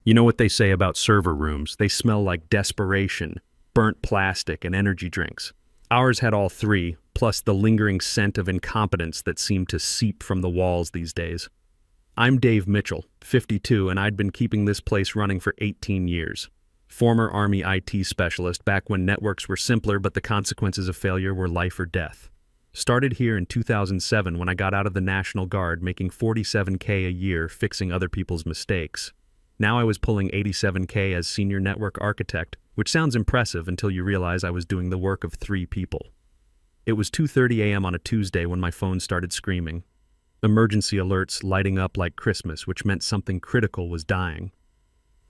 You know what they say about server rooms? They smell like desperation, burnt plastic, and energy drinks. Ours had all three, plus the lingering scent of incompetence that seemed to seep from the walls these days. I'm Dave Mitchell, 52, and I'd been keeping this place running for 18 years. Former Army IT specialist back when networks were simpler but the consequences of failure were life or death. Started here in 2007 when I got out of the National Guard making $47K a year fixing other people's mistakes. Now I was pulling $87K as senior network architect, which sounds impressive until you realize I was doing the work of 3 people. It was 2:30 a.m. on a Tuesday when my phone started screaming. Emergency alerts lighting up like Christmas, which meant something critical was dying.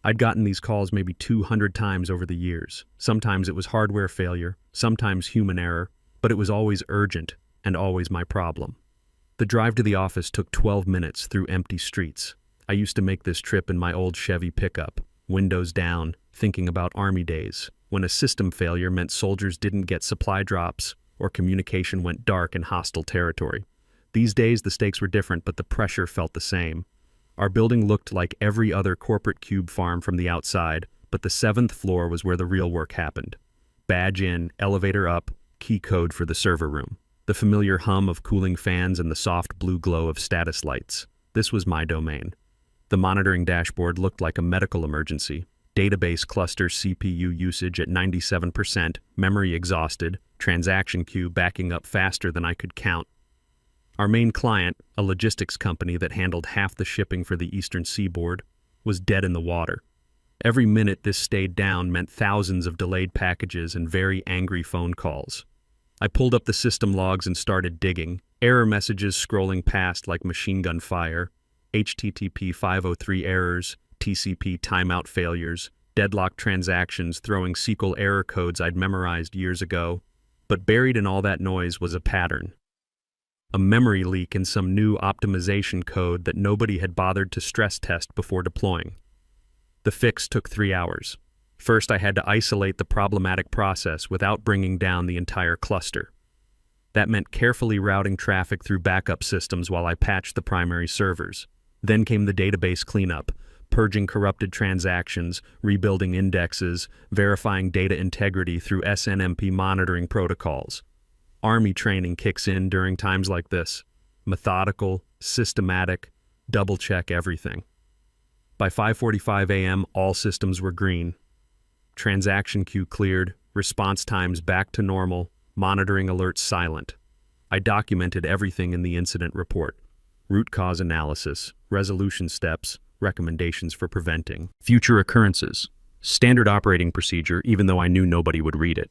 I'd gotten these calls maybe 200 times over the years. Sometimes it was hardware failure, sometimes human error, but it was always urgent and always my problem. The drive to the office took 12 minutes through empty streets. I used to make this trip in my old Chevy pickup, windows down, thinking about Army days, when a system failure meant soldiers didn't get supply drops or communication went dark in hostile territory. These days the stakes were different, but the pressure felt the same. Our building looked like every other corporate cube farm from the outside, but the 7th floor was where the real work happened. Badge in, elevator up, key code for the server room. The familiar hum of cooling fans and the soft blue glow of status lights. This was my domain. The monitoring dashboard looked like a medical emergency. Database cluster CPU usage at 97%, memory exhausted, transaction queue backing up faster than I could count. Our main client, a logistics company that handled half the shipping for the eastern seaboard, was dead in the water. Every minute this stayed down meant thousands of delayed packages and very angry phone calls. I pulled up the system logs and started digging, error messages scrolling past like machine gun fire, HTTP 503 errors, TCP timeout failures, deadlocked transactions throwing SQL error codes I'd memorized years ago. But buried in all that noise was a pattern. A memory leak in some new optimization code that nobody had bothered to stress test before deploying. The fix took 3 hours. First, I had to isolate the problematic process without bringing down the entire cluster. That meant carefully routing traffic through backup systems while I patched the primary servers. Then came the database cleanup, purging corrupted transactions, rebuilding indexes, verifying data integrity through SNMP monitoring protocols. Army training kicks in during times like this. Methodical, systematic, double-check everything. By 5:45 a.m., all systems were green. Transaction queue cleared, response times back to normal, monitoring alerts silent. I documented everything in the incident report. Root cause analysis, resolution steps, recommendations for preventing. Future occurrences. Standard operating procedure, even though I knew nobody would read it.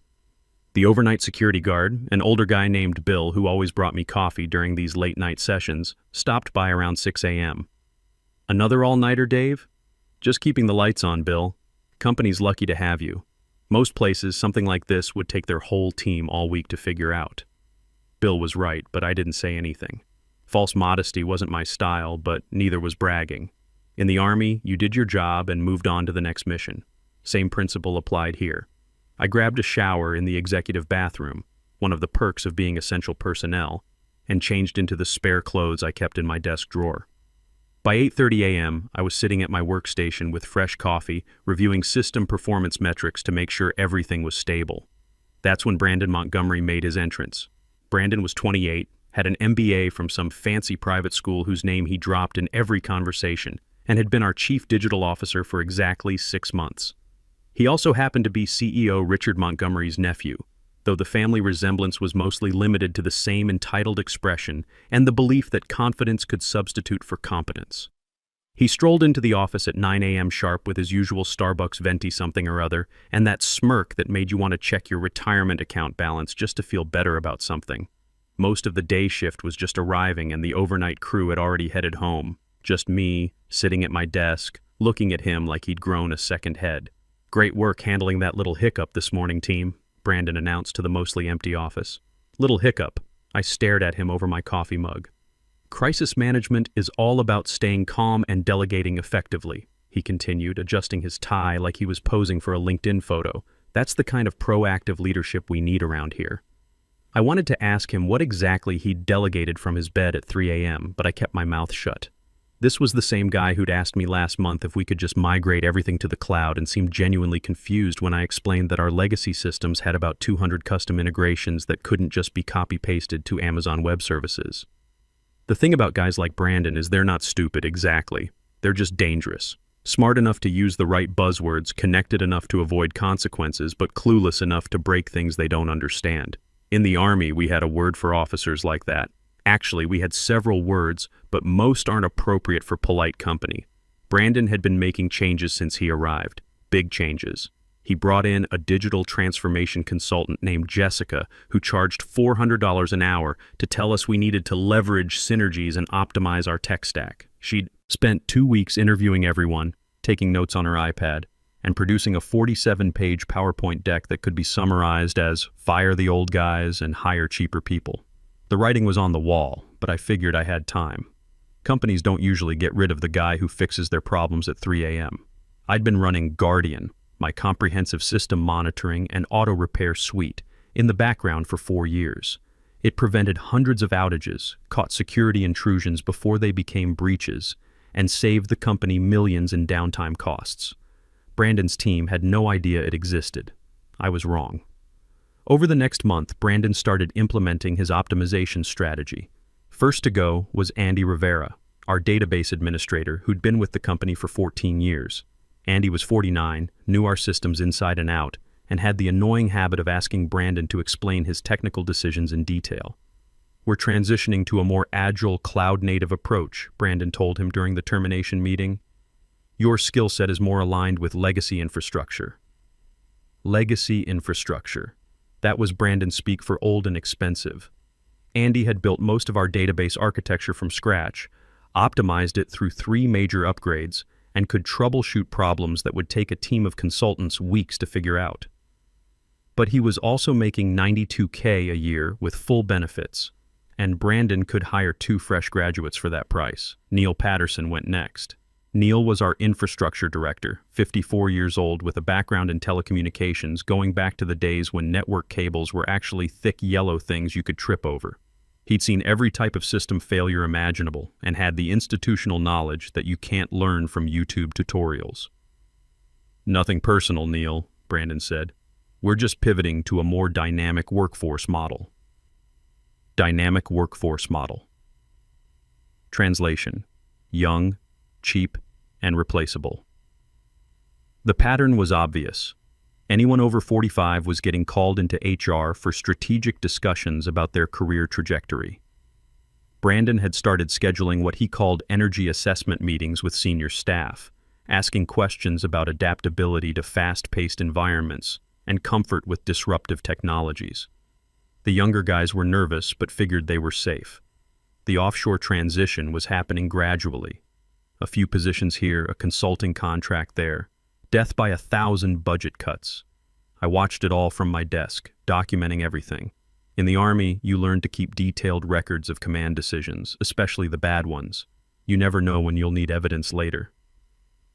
The overnight security guard, an older guy named Bill who always brought me coffee during these late-night sessions, stopped by around 6 a.m. Another all-nighter, Dave? Just keeping the lights on, Bill. Company's lucky to have you. Most places, something like this would take their whole team all week to figure out. Bill was right, but I didn't say anything. False modesty wasn't my style, but neither was bragging. In the Army, you did your job and moved on to the next mission. Same principle applied here. I grabbed a shower in the executive bathroom, one of the perks of being essential personnel, and changed into the spare clothes I kept in my desk drawer. By 8:30 a.m., I was sitting at my workstation with fresh coffee, reviewing system performance metrics to make sure everything was stable. That's when Brandon Montgomery made his entrance. Brandon was 28, had an MBA from some fancy private school whose name he dropped in every conversation, and had been our chief digital officer for exactly 6 months. He also happened to be CEO Richard Montgomery's nephew, though the family resemblance was mostly limited to the same entitled expression and the belief that confidence could substitute for competence. He strolled into the office at 9 a.m. sharp with his usual Starbucks venti something or other, and that smirk that made you want to check your retirement account balance just to feel better about something. Most of the day shift was just arriving and the overnight crew had already headed home. Just me, sitting at my desk, looking at him like he'd grown a second head. "Great work handling that little hiccup this morning, team," Brandon announced to the mostly empty office. "Little hiccup." I stared at him over my coffee mug. "Crisis management is all about staying calm and delegating effectively," he continued, adjusting his tie like he was posing for a LinkedIn photo. "That's the kind of proactive leadership we need around here." I wanted to ask him what exactly he'd delegated from his bed at 3 a.m., but I kept my mouth shut. This was the same guy who'd asked me last month if we could just migrate everything to the cloud and seemed genuinely confused when I explained that our legacy systems had about 200 custom integrations that couldn't just be copy-pasted to Amazon Web Services. The thing about guys like Brandon is they're not stupid, exactly. They're just dangerous. Smart enough to use the right buzzwords, connected enough to avoid consequences, but clueless enough to break things they don't understand. In the Army, we had a word for officers like that. Actually, we had several words, but most aren't appropriate for polite company. Brandon had been making changes since he arrived. Big changes. He brought in a digital transformation consultant named Jessica, who charged $400 an hour to tell us we needed to leverage synergies and optimize our tech stack. She'd spent 2 weeks interviewing everyone, taking notes on her iPad, and producing a 47-page PowerPoint deck that could be summarized as fire the old guys and hire cheaper people. The writing was on the wall, but I figured I had time. Companies don't usually get rid of the guy who fixes their problems at 3 a.m. I'd been running Guardian, my comprehensive system monitoring and auto repair suite, in the background for 4 years. It prevented hundreds of outages, caught security intrusions before they became breaches, and saved the company millions in downtime costs. Brandon's team had no idea it existed. I was wrong. Over the next month, Brandon started implementing his optimization strategy. First to go was Andy Rivera, our database administrator who'd been with the company for 14 years. Andy was 49, knew our systems inside and out, and had the annoying habit of asking Brandon to explain his technical decisions in detail. "We're transitioning to a more agile, cloud-native approach," Brandon told him during the termination meeting. "Your skill set is more aligned with legacy infrastructure." Legacy infrastructure. That was Brandon's speak for old and expensive. Andy had built most of our database architecture from scratch, optimized it through 3 major upgrades, and could troubleshoot problems that would take a team of consultants weeks to figure out. But he was also making $92K a year with full benefits, and Brandon could hire 2 fresh graduates for that price. Neil Patterson went next. Neil was our infrastructure director, 54 years old with a background in telecommunications going back to the days when network cables were actually thick yellow things you could trip over. He'd seen every type of system failure imaginable and had the institutional knowledge that you can't learn from YouTube tutorials. "Nothing personal, Neil," Brandon said. "We're just pivoting to a more dynamic workforce model." Dynamic workforce model. Translation: young, cheap, and replaceable. The pattern was obvious. Anyone over 45 was getting called into HR for strategic discussions about their career trajectory. Brandon had started scheduling what he called energy assessment meetings with senior staff, asking questions about adaptability to fast-paced environments and comfort with disruptive technologies. The younger guys were nervous but figured they were safe. The offshore transition was happening gradually. A few positions here, a consulting contract there. Death by 1,000 budget cuts. I watched it all from my desk, documenting everything. In the Army, you learn to keep detailed records of command decisions, especially the bad ones. You never know when you'll need evidence later.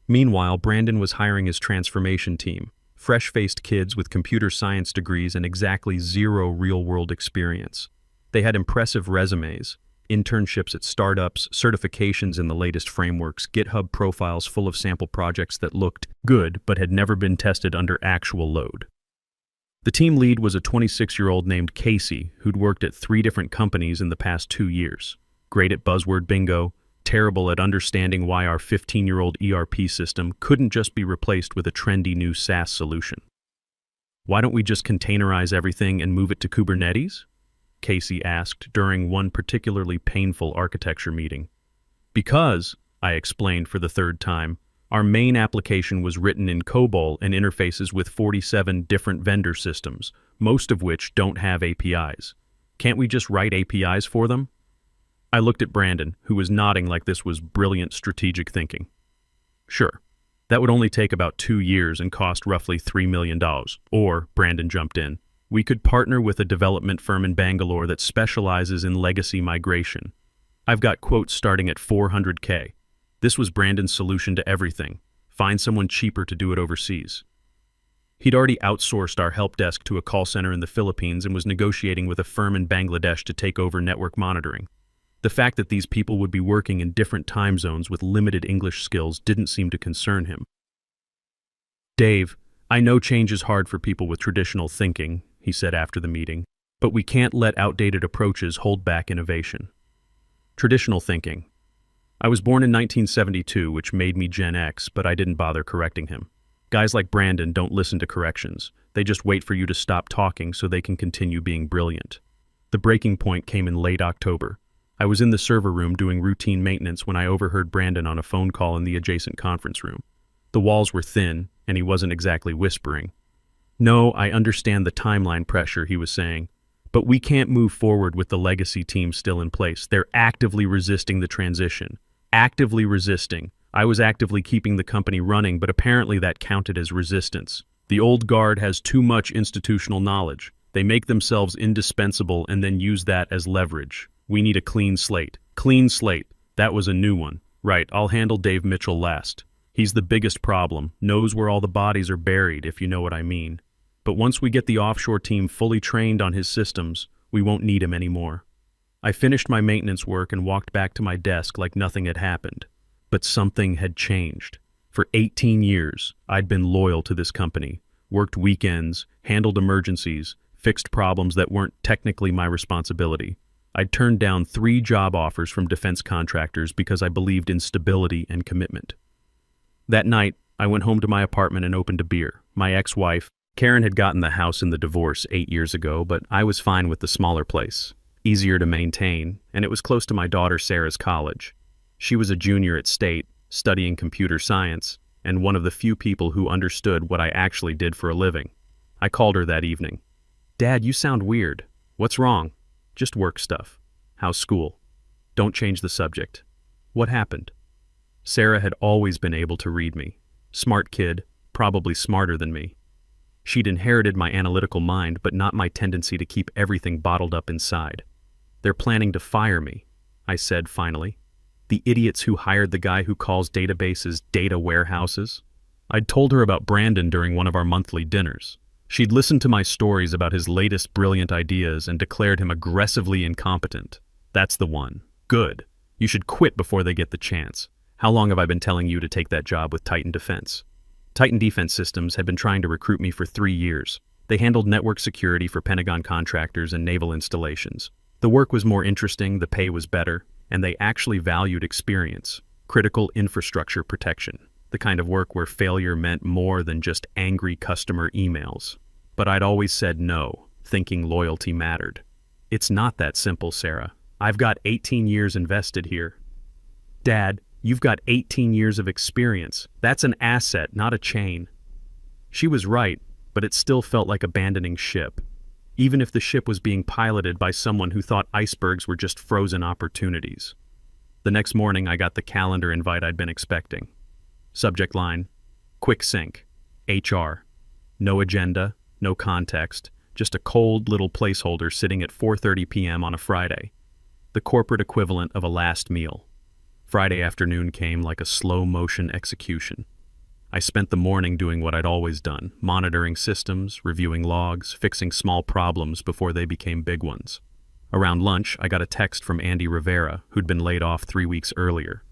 Meanwhile, Brandon was hiring his transformation team, fresh-faced kids with computer science degrees and exactly 0 real-world experience. They had impressive resumes, internships at startups, certifications in the latest frameworks, GitHub profiles full of sample projects that looked good but had never been tested under actual load. The team lead was a 26-year-old named Casey who'd worked at 3 different companies in the past 2 years. Great at buzzword bingo, terrible at understanding why our 15-year-old ERP system couldn't just be replaced with a trendy new SaaS solution. "Why don't we just containerize everything and move it to Kubernetes?" Casey asked during one particularly painful architecture meeting. "Because," I explained for the 3rd time, "our main application was written in COBOL and interfaces with 47 different vendor systems, most of which don't have APIs. Can't we just write APIs for them?" I looked at Brandon, who was nodding like this was brilliant strategic thinking. "Sure. That would only take about 2 years and cost roughly $3 million. Or," Brandon jumped in, "we could partner with a development firm in Bangalore that specializes in legacy migration. I've got quotes starting at $400K. This was Brandon's solution to everything. Find someone cheaper to do it overseas. He'd already outsourced our help desk to a call center in the Philippines and was negotiating with a firm in Bangladesh to take over network monitoring. The fact that these people would be working in different time zones with limited English skills didn't seem to concern him. "Dave, I know change is hard for people with traditional thinking," he said after the meeting, "but we can't let outdated approaches hold back innovation." Traditional thinking. I was born in 1972, which made me Gen X, but I didn't bother correcting him. Guys like Brandon don't listen to corrections. They just wait for you to stop talking so they can continue being brilliant. The breaking point came in late October. I was in the server room doing routine maintenance when I overheard Brandon on a phone call in the adjacent conference room. The walls were thin, and he wasn't exactly whispering. "No, I understand the timeline pressure," he was saying, "but we can't move forward with the legacy team still in place. They're actively resisting the transition. Actively resisting. I was actively keeping the company running, but apparently that counted as resistance. The old guard has too much institutional knowledge. They make themselves indispensable and then use that as leverage. We need a clean slate." Clean slate. That was a new one. Right, I'll handle Dave Mitchell last. He's the biggest problem, knows where all the bodies are buried, if you know what I mean. But once we get the offshore team fully trained on his systems, we won't need him anymore. I finished my maintenance work and walked back to my desk like nothing had happened. But something had changed. For 18 years, I'd been loyal to this company, worked weekends, handled emergencies, fixed problems that weren't technically my responsibility. I'd turned down 3 job offers from defense contractors because I believed in stability and commitment. That night, I went home to my apartment and opened a beer. My ex-wife, Karen, had gotten the house in the divorce 8 years ago, but I was fine with the smaller place. Easier to maintain, and it was close to my daughter Sarah's college. She was a junior at State, studying computer science, and one of the few people who understood what I actually did for a living. I called her that evening. "Dad, you sound weird. What's wrong?" "Just work stuff." "How's school?" "Don't change the subject." "What happened?" Sarah had always been able to read me. Smart kid, probably smarter than me. She'd inherited my analytical mind, but not my tendency to keep everything bottled up inside. "They're planning to fire me," I said finally. "The idiots who hired the guy who calls databases data warehouses." I'd told her about Brandon during one of our monthly dinners. She'd listened to my stories about his latest brilliant ideas and declared him aggressively incompetent. "That's the one. Good. You should quit before they get the chance. How long have I been telling you to take that job with Titan Defense?" Titan Defense Systems had been trying to recruit me for 3 years. They handled network security for Pentagon contractors and naval installations. The work was more interesting, the pay was better, and they actually valued experience, critical infrastructure protection, the kind of work where failure meant more than just angry customer emails. But I'd always said no, thinking loyalty mattered. "It's not that simple, Sarah. I've got 18 years invested here." "Dad, you've got 18 years of experience. That's an asset, not a chain." She was right, but it still felt like abandoning ship, even if the ship was being piloted by someone who thought icebergs were just frozen opportunities. The next morning, I got the calendar invite I'd been expecting. Subject line, "Quick sync, HR." No agenda, no context, just a cold little placeholder sitting at 4:30 p.m. on a Friday. The corporate equivalent of a last meal. Friday afternoon came like a slow-motion execution. I spent the morning doing what I'd always done, monitoring systems, reviewing logs, fixing small problems before they became big ones. Around lunch, I got a text from Andy Rivera, who'd been laid off 3 weeks earlier.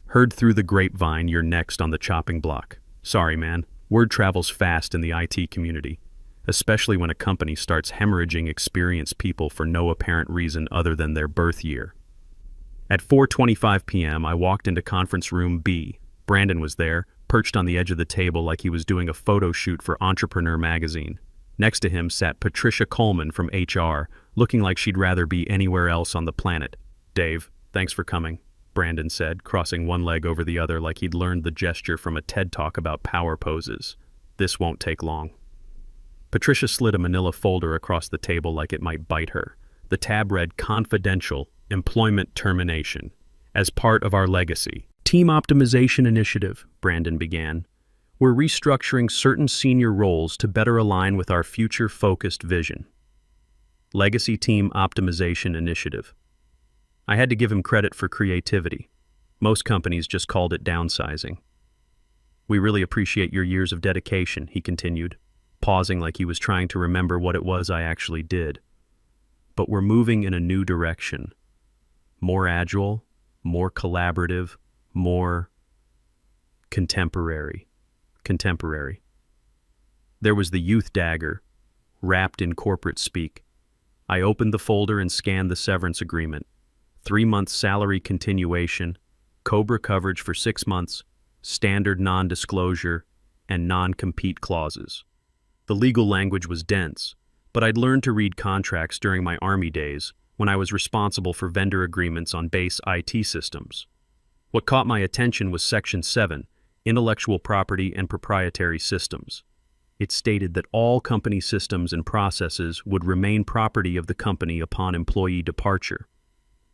"Heard through the grapevine you're next on the chopping block. Sorry, man. Word travels fast in the IT community, especially when a company starts hemorrhaging experienced people for no apparent reason other than their birth year." At 4:25 p.m., I walked into conference room B. Brandon was there, perched on the edge of the table like he was doing a photo shoot for Entrepreneur magazine. Next to him sat Patricia Coleman from HR, looking like she'd rather be anywhere else on the planet. "Dave, thanks for coming," Brandon said, crossing one leg over the other like he'd learned the gesture from a TED Talk about power poses. "This won't take long." Patricia slid a manila folder across the table like it might bite her. The tab read "Confidential Employment Termination. As part of our legacy team optimization initiative," Brandon began. "We're restructuring certain senior roles to better align with our future-focused vision." Legacy Team Optimization Initiative. I had to give him credit for creativity. Most companies just called it downsizing. "We really appreciate your years of dedication," he continued, pausing like he was trying to remember what it was I actually did. "But we're moving in a new direction. More agile, more collaborative, more contemporary. There was the youth dagger, wrapped in corporate speak. I opened the folder and scanned the severance agreement. 3-month salary continuation, COBRA coverage for 6 months, standard non-disclosure, and non-compete clauses. The legal language was dense, but I'd learned to read contracts during my Army days when I was responsible for vendor agreements on base IT systems. What caught my attention was Section 7, Intellectual Property and Proprietary Systems. It stated that all company systems and processes would remain property of the company upon employee departure.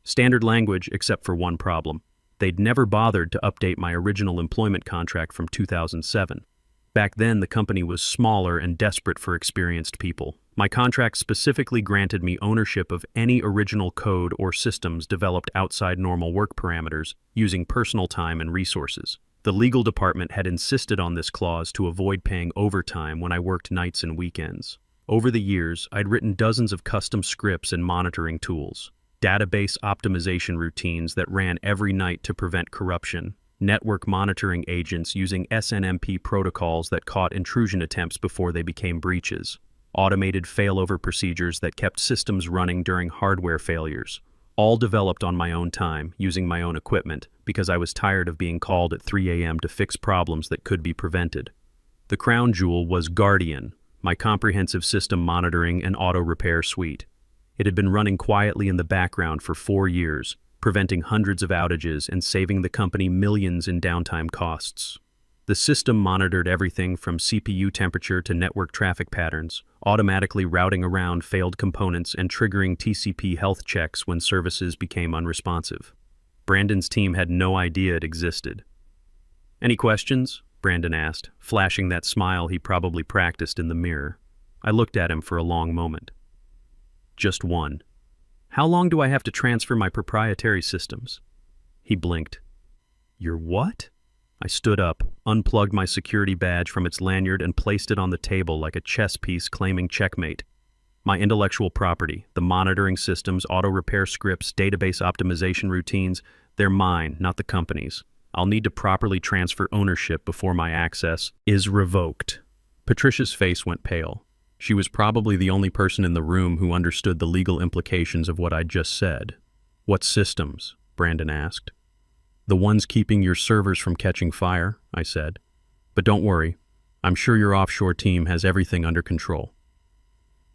Standard language except for one problem. They'd never bothered to update my original employment contract from 2007. Back then, the company was smaller and desperate for experienced people. My contract specifically granted me ownership of any original code or systems developed outside normal work parameters using personal time and resources. The legal department had insisted on this clause to avoid paying overtime when I worked nights and weekends. Over the years, I'd written dozens of custom scripts and monitoring tools, database optimization routines that ran every night to prevent corruption, network monitoring agents using SNMP protocols that caught intrusion attempts before they became breaches, automated failover procedures that kept systems running during hardware failures, all developed on my own time, using my own equipment, because I was tired of being called at 3 a.m. to fix problems that could be prevented. The crown jewel was Guardian, my comprehensive system monitoring and auto repair suite. It had been running quietly in the background for 4 years, preventing hundreds of outages and saving the company millions in downtime costs. The system monitored everything from CPU temperature to network traffic patterns, automatically routing around failed components and triggering TCP health checks when services became unresponsive. Brandon's team had no idea it existed. "Any questions?" Brandon asked, flashing that smile he probably practiced in the mirror. I looked at him for a long moment. "Just one. How long do I have to transfer my proprietary systems?" He blinked. "Your what?" I stood up, unplugged my security badge from its lanyard and placed it on the table like a chess piece claiming checkmate. "My intellectual property, the monitoring systems, auto-repair scripts, database optimization routines, they're mine, not the company's. I'll need to properly transfer ownership before my access is revoked." Patricia's face went pale. She was probably the only person in the room who understood the legal implications of what I'd just said. "What systems?" Brandon asked. "The ones keeping your servers from catching fire," I said. "But don't worry, I'm sure your offshore team has everything under control."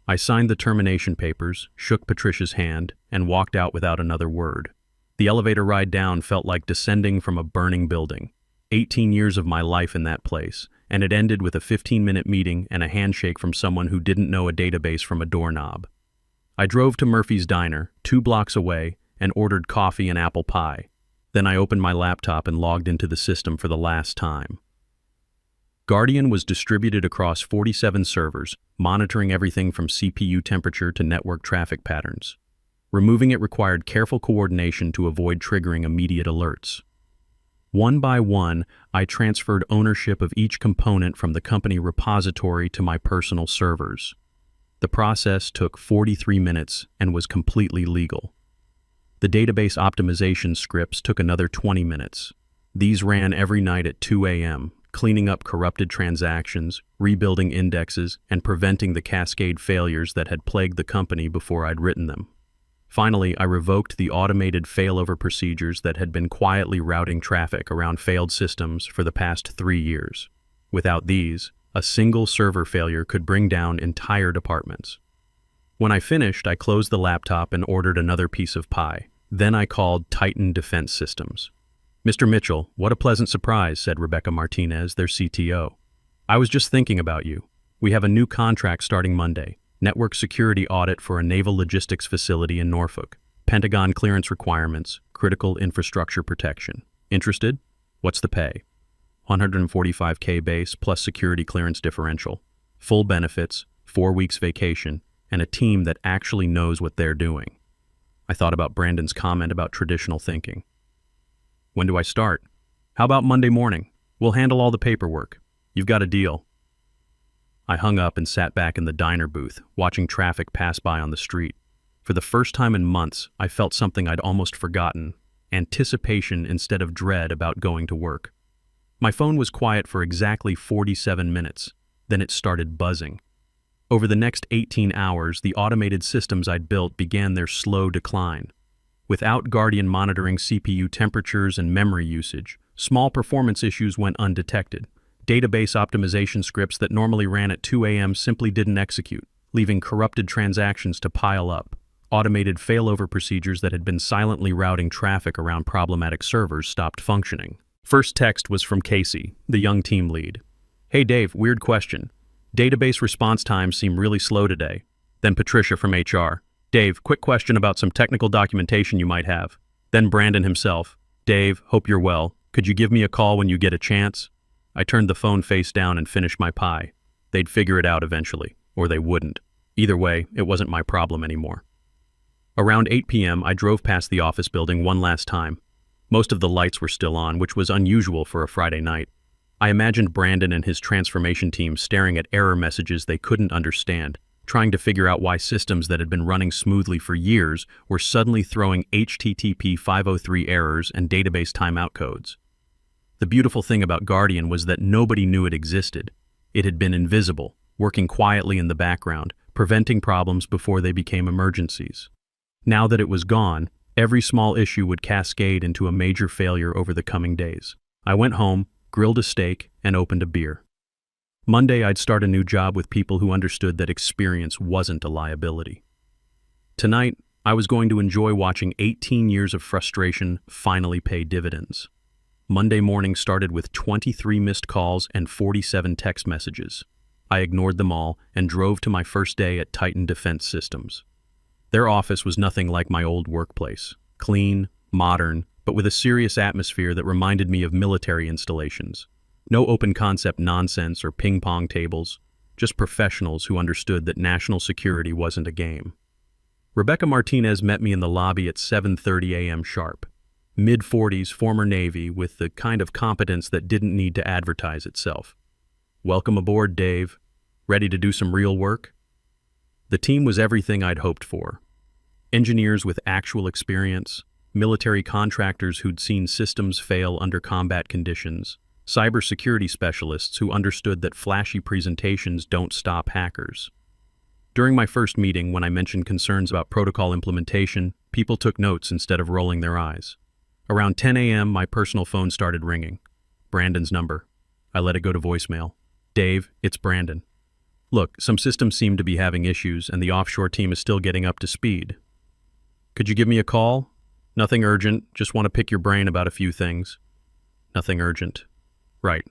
I signed the termination papers, shook Patricia's hand, and walked out without another word. The elevator ride down felt like descending from a burning building. 18 years of my life in that place, and it ended with a 15-minute meeting and a handshake from someone who didn't know a database from a doorknob. I drove to Murphy's Diner, 2 blocks away, and ordered coffee and apple pie. Then I opened my laptop and logged into the system for the last time. Guardian was distributed across 47 servers, monitoring everything from CPU temperature to network traffic patterns. Removing it required careful coordination to avoid triggering immediate alerts. One by one, I transferred ownership of each component from the company repository to my personal servers. The process took 43 minutes and was completely legal. The database optimization scripts took another 20 minutes. These ran every night at 2 a.m., cleaning up corrupted transactions, rebuilding indexes, and preventing the cascade failures that had plagued the company before I'd written them. Finally, I revoked the automated failover procedures that had been quietly routing traffic around failed systems for the past 3 years. Without these, a single server failure could bring down entire departments. When I finished, I closed the laptop and ordered another piece of pie. Then I called Titan Defense Systems. "Mr. Mitchell, what a pleasant surprise," said Rebecca Martinez, their CTO. "I was just thinking about you. We have a new contract starting Monday. Network security audit for a naval logistics facility in Norfolk. Pentagon clearance requirements, critical infrastructure protection. Interested? What's the pay? $145K base plus security clearance differential. Full benefits, 4 weeks vacation, and a team that actually knows what they're doing." I thought about Brandon's comment about traditional thinking. "When do I start?" "How about Monday morning? We'll handle all the paperwork. You've got a deal." I hung up and sat back in the diner booth, watching traffic pass by on the street. For the first time in months, I felt something I'd almost forgotten, anticipation instead of dread about going to work. My phone was quiet for exactly 47 minutes, then it started buzzing. Over the next 18 hours, the automated systems I'd built began their slow decline. Without Guardian monitoring CPU temperatures and memory usage, small performance issues went undetected. Database optimization scripts that normally ran at 2 a.m. simply didn't execute, leaving corrupted transactions to pile up. Automated failover procedures that had been silently routing traffic around problematic servers stopped functioning. First text was from Casey, the young team lead. "Hey Dave, weird question. Database response times seem really slow today." Then Patricia from HR. "Dave, quick question about some technical documentation you might have." Then Brandon himself. "Dave, hope you're well. Could you give me a call when you get a chance?" I turned the phone face down and finished my pie. They'd figure it out eventually, or they wouldn't. Either way, it wasn't my problem anymore. Around 8 p.m., I drove past the office building one last time. Most of the lights were still on, which was unusual for a Friday night. I imagined Brandon and his transformation team staring at error messages they couldn't understand, trying to figure out why systems that had been running smoothly for years were suddenly throwing HTTP 503 errors and database timeout codes. The beautiful thing about Guardian was that nobody knew it existed. It had been invisible, working quietly in the background, preventing problems before they became emergencies. Now that it was gone, every small issue would cascade into a major failure over the coming days. I went home, grilled a steak, and opened a beer. Monday, I'd start a new job with people who understood that experience wasn't a liability. Tonight, I was going to enjoy watching 18 years of frustration finally pay dividends. Monday morning started with 23 missed calls and 47 text messages. I ignored them all and drove to my first day at Titan Defense Systems. Their office was nothing like my old workplace. Clean, modern, but with a serious atmosphere that reminded me of military installations. No open concept nonsense or ping-pong tables, just professionals who understood that national security wasn't a game. Rebecca Martinez met me in the lobby at 7:30 a.m. sharp. Mid-40s, former Navy, with the kind of competence that didn't need to advertise itself. "Welcome aboard, Dave. Ready to do some real work?" The team was everything I'd hoped for. Engineers with actual experience, military contractors who'd seen systems fail under combat conditions, cybersecurity specialists who understood that flashy presentations don't stop hackers. During my first meeting, when I mentioned concerns about protocol implementation, people took notes instead of rolling their eyes. Around 10 a.m., my personal phone started ringing. Brandon's number. I let it go to voicemail. "Dave, it's Brandon. Look, some systems seem to be having issues, and the offshore team is still getting up to speed. Could you give me a call? Nothing urgent, just want to pick your brain about a few things." Nothing urgent. Right.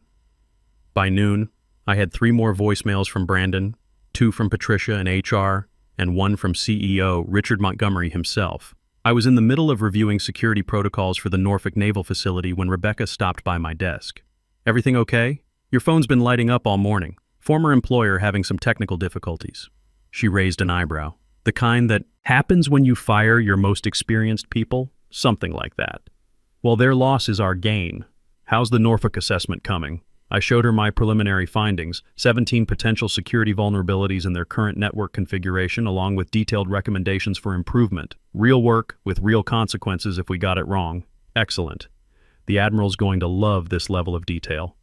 By noon, I had 3 more voicemails from Brandon, 2 from Patricia and HR, and 1 from CEO Richard Montgomery himself. I was in the middle of reviewing security protocols for the Norfolk Naval Facility when Rebecca stopped by my desk. "Everything okay? Your phone's been lighting up all morning. Former employer having some technical difficulties." She raised an eyebrow. The kind that happens when you fire your most experienced people? Something like that. "Well, their loss is our gain. How's the Norfolk assessment coming?" I showed her my preliminary findings, 17 potential security vulnerabilities in their current network configuration, along with detailed recommendations for improvement. Real work with real consequences if we got it wrong. Excellent. The Admiral's going to love this level of detail.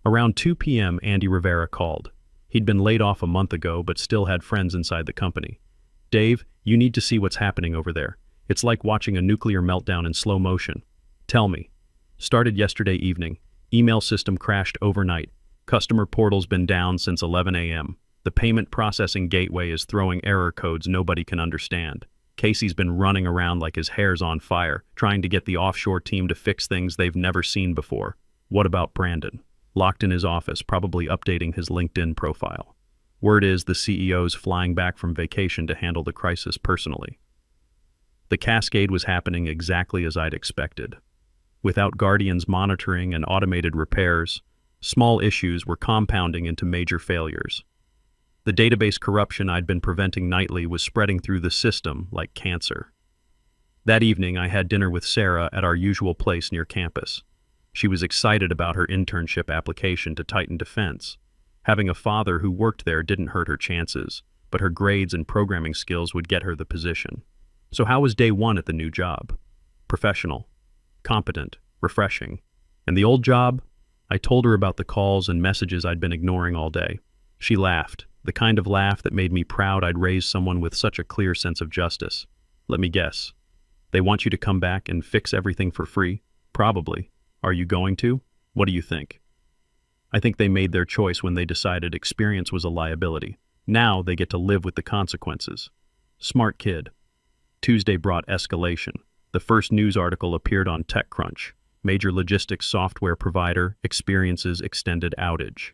Around 2 p.m., Andy Rivera called. He'd been laid off a month ago, but still had friends inside the company. "Dave, you need to see what's happening over there. It's like watching a nuclear meltdown in slow motion." "Tell me." "Started yesterday evening. Email system crashed overnight. Customer portal's been down since 11 a.m. The payment processing gateway is throwing error codes nobody can understand. Casey's been running around like his hair's on fire, trying to get the offshore team to fix things they've never seen before." "What about Brandon?" "Locked in his office, probably updating his LinkedIn profile. Word is the CEO's flying back from vacation to handle the crisis personally." The cascade was happening exactly as I'd expected. Without Guardian's monitoring and automated repairs, small issues were compounding into major failures. The database corruption I'd been preventing nightly was spreading through the system like cancer. That evening, I had dinner with Sarah at our usual place near campus. She was excited about her internship application to Titan Defense. Having a father who worked there didn't hurt her chances. but her grades and programming skills would get her the position. So how was day one at the new job? Professional, competent, refreshing. And the old job? I told her about the calls and messages I'd been ignoring all day. She laughed, the kind of laugh that made me proud I'd raised someone with such a clear sense of justice. Let me guess. They want you to come back and fix everything for free? Probably. Are you going to? What do you think? I think they made their choice when they decided experience was a liability. Now they get to live with the consequences. Smart kid. Tuesday brought escalation. The first news article appeared on TechCrunch. Major logistics software provider experiences extended outage.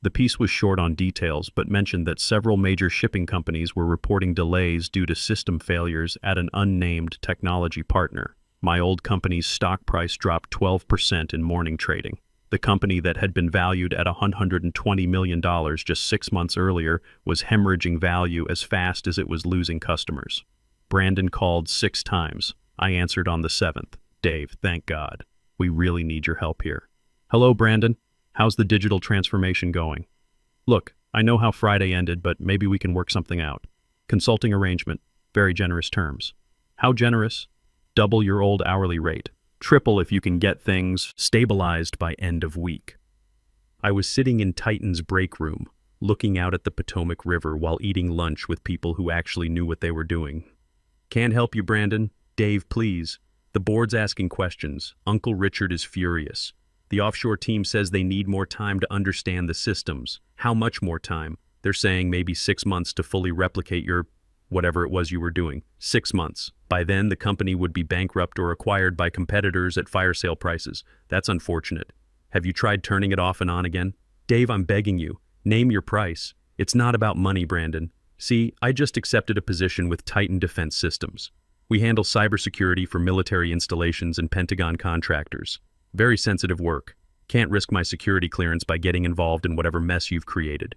The piece was short on details, but mentioned that several major shipping companies were reporting delays due to system failures at an unnamed technology partner. My old company's stock price dropped 12% in morning trading. The company that had been valued at $120 million just 6 months earlier was hemorrhaging value as fast as it was losing customers. Brandon called 6 times. I answered on the 7th. Dave, thank God. We really need your help here. Hello, Brandon. How's the digital transformation going? Look, I know how Friday ended, but maybe we can work something out. Consulting arrangement, very generous terms. How generous? Double your old hourly rate. Triple if you can get things stabilized by end of week. I was sitting in Titan's break room, looking out at the Potomac River while eating lunch with people who actually knew what they were doing. Can't help you, Brandon. Dave, please. The board's asking questions. Uncle Richard is furious. The offshore team says they need more time to understand the systems. How much more time? They're saying maybe 6 months to fully replicate your whatever it was you were doing. 6 months. By then, the company would be bankrupt or acquired by competitors at fire sale prices. That's unfortunate. Have you tried turning it off and on again? Dave, I'm begging you. Name your price. It's not about money, Brandon. See, I just accepted a position with Titan Defense Systems. We handle cybersecurity for military installations and Pentagon contractors. Very sensitive work. Can't risk my security clearance by getting involved in whatever mess you've created.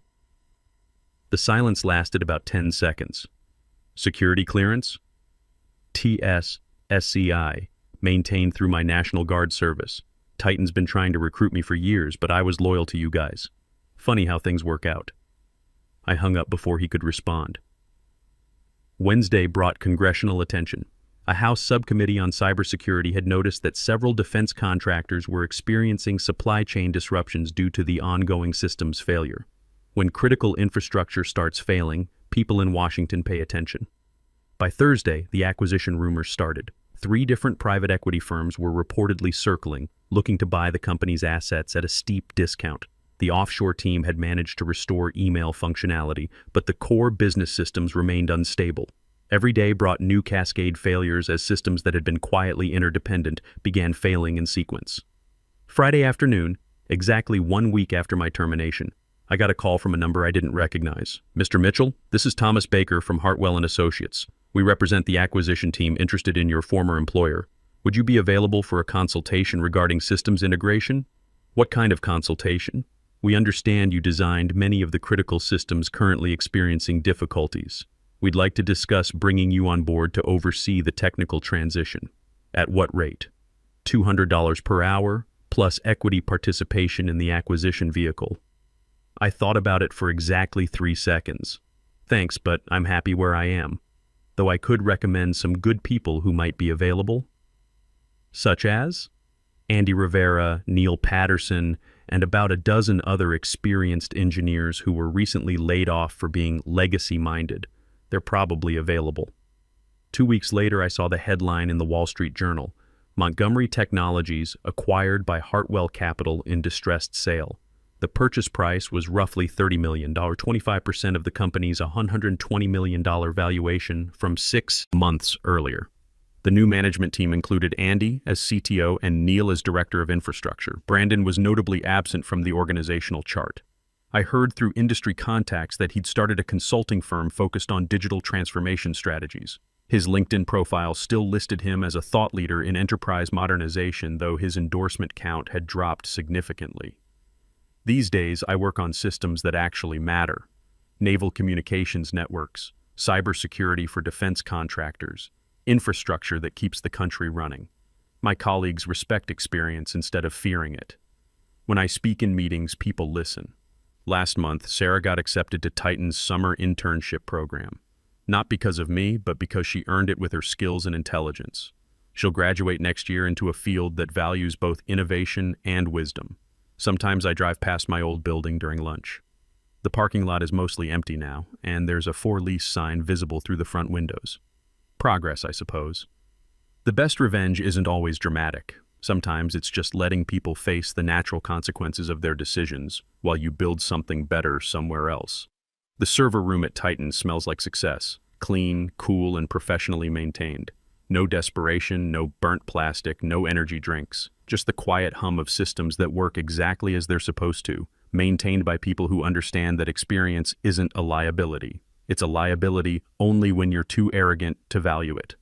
The silence lasted about 10 seconds. Security clearance? TS-SCI, maintained through my National Guard service. Titan's been trying to recruit me for years, but I was loyal to you guys. Funny how things work out. I hung up before he could respond. Wednesday brought congressional attention. A House subcommittee on cybersecurity had noticed that several defense contractors were experiencing supply chain disruptions due to the ongoing systems failure. When critical infrastructure starts failing, people in Washington pay attention. By Thursday, the acquisition rumors started. 3 different private equity firms were reportedly circling, looking to buy the company's assets at a steep discount. The offshore team had managed to restore email functionality, but the core business systems remained unstable. Every day brought new cascade failures as systems that had been quietly interdependent began failing in sequence. Friday afternoon, exactly 1 week after my termination, I got a call from a number I didn't recognize. Mr. Mitchell, this is Thomas Baker from Hartwell & Associates. We represent the acquisition team interested in your former employer. Would you be available for a consultation regarding systems integration? What kind of consultation? We understand you designed many of the critical systems currently experiencing difficulties. We'd like to discuss bringing you on board to oversee the technical transition. At what rate? $200 per hour, plus equity participation in the acquisition vehicle. I thought about it for exactly 3 seconds. Thanks, but I'm happy where I am. Though I could recommend some good people who might be available. Such as? Andy Rivera, Neil Patterson, and about a dozen other experienced engineers who were recently laid off for being legacy-minded. They're probably available. 2 weeks later, I saw the headline in the Wall Street Journal. Montgomery Technologies acquired by Hartwell Capital in distressed sale. The purchase price was roughly $30 million, 25% of the company's $120 million valuation from 6 months earlier. The new management team included Andy as CTO and Neil as Director of Infrastructure. Brandon was notably absent from the organizational chart. I heard through industry contacts that he'd started a consulting firm focused on digital transformation strategies. His LinkedIn profile still listed him as a thought leader in enterprise modernization, though his endorsement count had dropped significantly. These days, I work on systems that actually matter. Naval communications networks, cybersecurity for defense contractors, infrastructure that keeps the country running. My colleagues respect experience instead of fearing it. When I speak in meetings, people listen. Last month, Sarah got accepted to Titan's summer internship program. Not because of me, but because she earned it with her skills and intelligence. She'll graduate next year into a field that values both innovation and wisdom. Sometimes I drive past my old building during lunch. The parking lot is mostly empty now, and there's a for lease sign visible through the front windows. Progress, I suppose. The best revenge isn't always dramatic. Sometimes it's just letting people face the natural consequences of their decisions while you build something better somewhere else. The server room at Titan smells like success. Clean, cool, and professionally maintained. No desperation, no burnt plastic, no energy drinks. Just the quiet hum of systems that work exactly as they're supposed to, maintained by people who understand that experience isn't a liability. It's a liability only when you're too arrogant to value it.